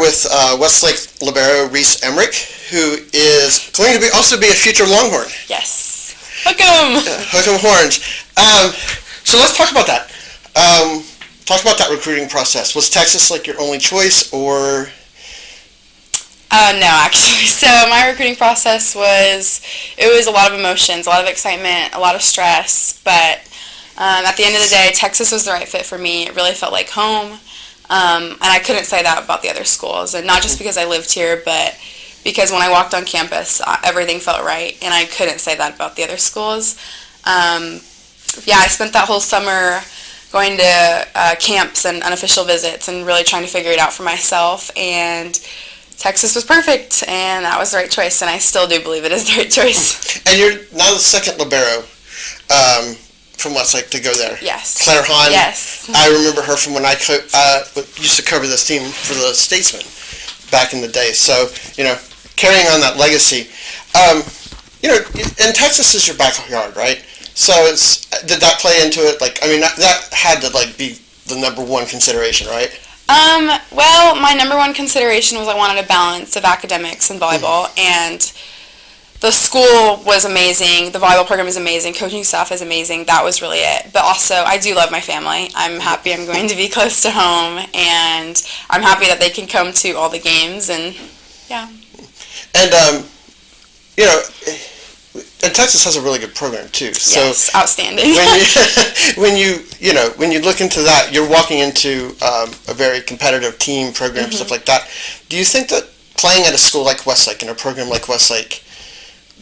with Westlake libero Reese Emerick, who is going to also be a future Longhorn. Yes. Hook 'em! Hook 'em horns. So let's talk about that. Talk about that recruiting process. Was Texas like your only choice, or? No, actually. So my recruiting process was a lot of emotions, a lot of excitement, a lot of stress, but at the end of the day, Texas was the right fit for me. It really felt like home, and I couldn't say that about the other schools, and not just because I lived here, but because when I walked on campus, everything felt right, and I couldn't say that about the other schools. I spent that whole summer going to camps and unofficial visits and really trying to figure it out for myself, and Texas was perfect, and that was the right choice, and I still do believe it is the right choice. And you're now the second libero from Westlake to go there. Yes. Claire Hahn. Yes. I remember her from when I used to cover this team for the Statesman back in the day. So, carrying on that legacy. And Texas is your backyard, right? So did that play into it? That had to be the number one consideration, right? Well, my number one consideration was I wanted a balance of academics and volleyball, and the school was amazing, the volleyball program is amazing, coaching staff is amazing, that was really it. But also, I do love my family. I'm happy I'm going to be close to home, and I'm happy that they can come to all the games, and yeah. And, and Texas has a really good program too. So yes, outstanding. when you look into that, you're walking into a very competitive team program, stuff like that. Do you think that playing at a school like Westlake, in a program like Westlake,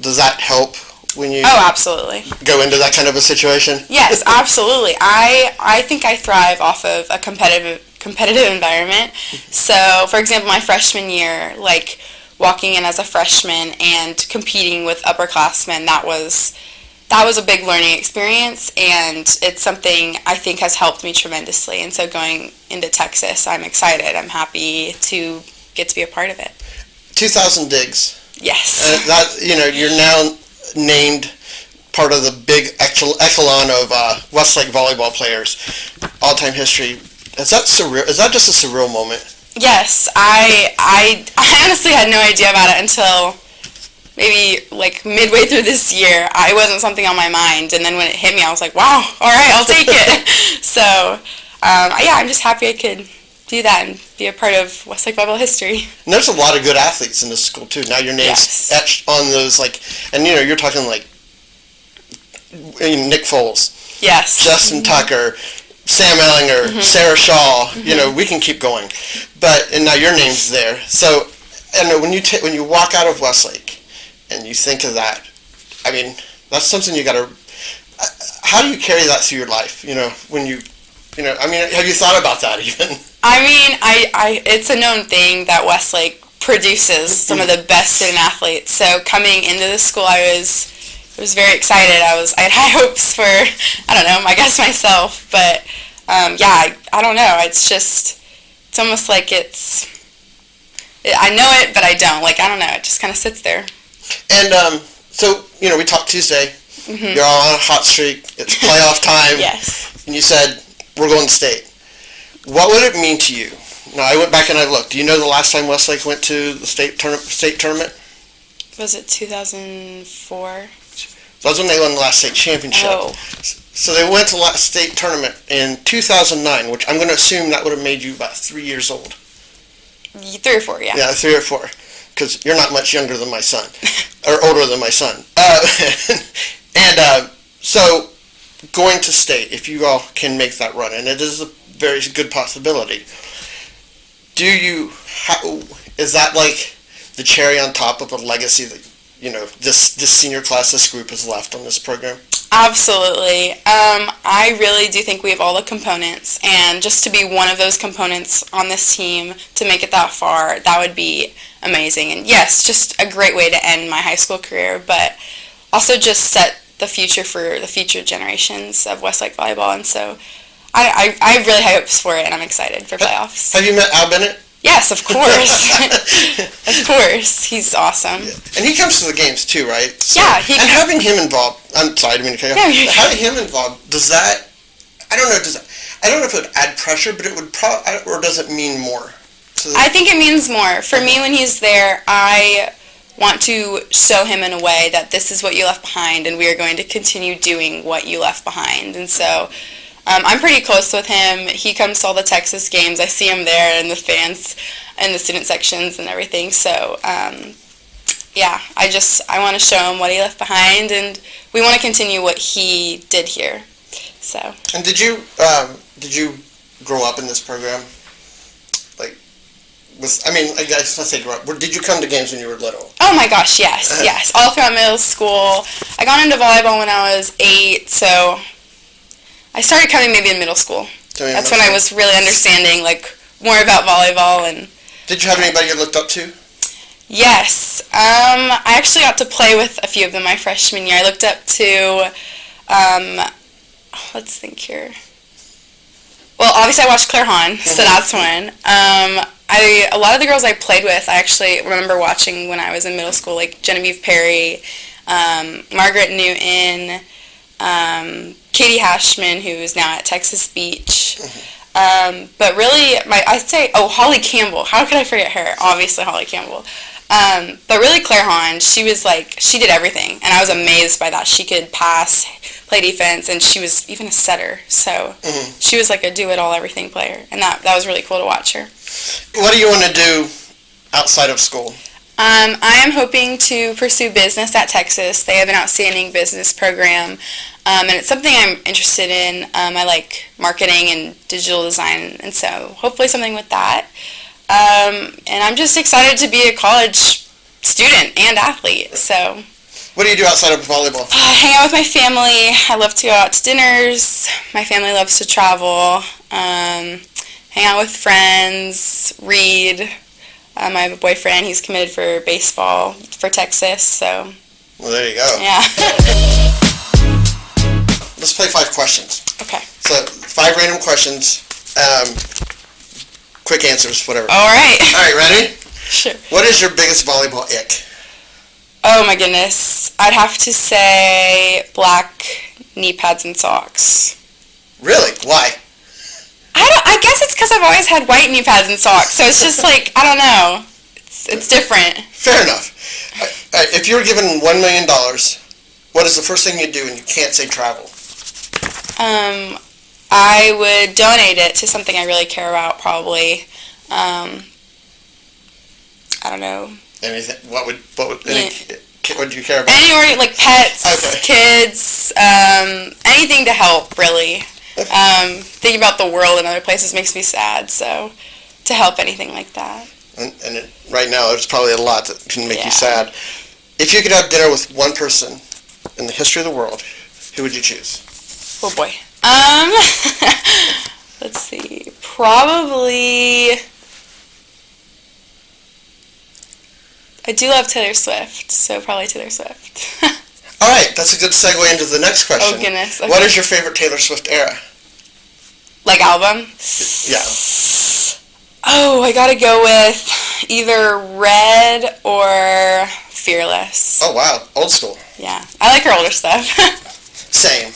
does that help when you absolutely go into that kind of a situation? Yes, absolutely. I think I thrive off of a competitive environment. So, for example, my freshman year, walking in as a freshman and competing with upperclassmen, that was a big learning experience, and it's something I think has helped me tremendously. And so going into Texas, I'm excited. I'm happy to get to be a part of it. 2,000 digs. Yes. And that, you're now named part of the big echelon of Westlake volleyball players, all-time history. Is that surreal? Is that just a surreal moment? Yes, I honestly had no idea about it until maybe midway through this year. It wasn't something on my mind, and then when it hit me, I was like, wow, all right, I'll take it. So, I'm just happy I could do that and be a part of Westlake volleyball history. And there's a lot of good athletes in this school too. Now your name's etched on those, and you're talking Nick Foles, yes, Justin Tucker, Sam Ellinger, Sarah Shaw, we can keep going. And now your name's there. So, when you walk out of Westlake and you think of that, that's something you got to, how do you carry that through your life? When you, have you thought about that even? It's a known thing that Westlake produces some of the best student athletes. So coming into the school, I was very excited. I had high hopes for, myself, but I don't know. It's almost like I know it, but I don't. I don't know. It just kind of sits there. And so, we talked Tuesday. You're all on a hot streak. It's playoff time. Yes. And you said, we're going to state. What would it mean to you? Now, I went back and I looked. Do you know the last time Westlake went to the state tournament? Was it 2004? That's when they won the last state championship. Oh. So they went to the last state tournament in 2009, which I'm going to assume that would have made you about 3 years old. 3 or 4, yeah. Yeah, 3 or 4, because you're not much younger than my son, or older than my son. So going to state, if you all can make that run, and it is a very good possibility, is that the cherry on top of a legacy that this senior class, this group has left on this program? Absolutely. I really do think we have all the components, and just to be one of those components on this team, to make it that far, that would be amazing. And yes, just a great way to end my high school career, but also just set the future for the future generations of Westlake volleyball. And so I have really high hopes for it, and I'm excited for playoffs. Have you met Al Bennett? Yes, of course. Of course. He's awesome. Yeah. And he comes to the games too, right? So, yeah. And having him involved, I'm sorry, I didn't mean to cut you off. Having him involved, does that, I don't know if it would add pressure, but it would or does it mean more to the... I think it means more. For me, when he's there, I want to show him in a way that this is what you left behind, and we are going to continue doing what you left behind. And so I'm pretty close with him. He comes to all the Texas games. I see him there, and the fans and the student sections and everything. So, yeah, I want to show him what he left behind, and we want to continue what he did here. So. And did you grow up in this program? I guess I say grow up. Did you come to games when you were little? Oh my gosh, yes, yes. All throughout middle school. I got into volleyball when I was 8, so I started coming maybe in middle school. That's when I was really understanding more about volleyball. And did you have anybody you looked up to? Yes. I actually got to play with a few of them my freshman year. I looked up to, let's think here. Well, obviously I watched Claire Hahn, so that's one. A lot of the girls I played with, I actually remember watching when I was in middle school, like Genevieve Perry, Margaret Newton, Katie Hashman, who is now at Texas Beach. But really, I'd say, Holly Campbell. How could I forget her? Obviously, Holly Campbell. But really, Claire Hahn, she did everything, and I was amazed by that. She could pass, play defense, and she was even a setter. So she was like a do-it-all, everything player, and that was really cool to watch her. What do you want to do outside of school? I am hoping to pursue business at Texas. They have an outstanding business program, and it's something I'm interested in. I like marketing and digital design, and so hopefully something with that. And I'm just excited to be a college student and athlete. So, what do you do outside of volleyball? Hang out with my family. I love to go out to dinners. My family loves to travel. Hang out with friends. Read. I have a boyfriend. He's committed for baseball for Texas. So. Well, there you go. Yeah. Let's play 5 questions. Okay. So 5 random questions. Quick answers, whatever. All right. All right, ready? Sure. What is your biggest volleyball ick? Oh my goodness. I'd have to say black knee pads and socks. Really? Why? I guess it's because I've always had white knee pads and socks, so it's just I don't know. It's different. Fair enough. If you were given $1 million, what is the first thing you'd do when you can't say travel? I would donate it to something I really care about, probably. I don't know. Anything? What would you care about? Anywhere, like pets, okay. Kids, anything to help, really. Thinking about the world and other places makes me sad, so to help anything like that. And right now, there's probably a lot that can make you sad. If you could have dinner with one person in the history of the world, who would you choose? Oh boy. Let's see. Probably. I do love Taylor Swift, so probably Taylor Swift. All right, that's a good segue into the next question. Oh goodness. Okay. What is your favorite Taylor Swift era? Like album? Yeah. Oh, I gotta go with either Red or Fearless. Oh wow, old school. Yeah, I like her older stuff. Same.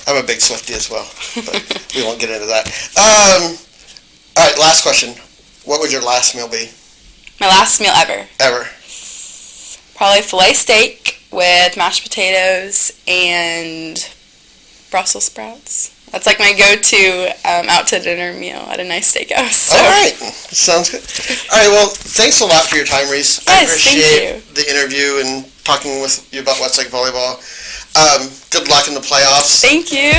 I'm a big Swiftie as well, but we won't get into that. All right, last question. What would your last meal be? My last meal ever. Ever. Probably filet steak with mashed potatoes and Brussels sprouts. That's like my go-to out to dinner meal at a nice steakhouse. So. All right. Sounds good. All right, well, thanks a lot for your time, Reese. Yes, I appreciate thank you. the interview and talking with you about Westlake volleyball. Good luck in the playoffs. Thank you.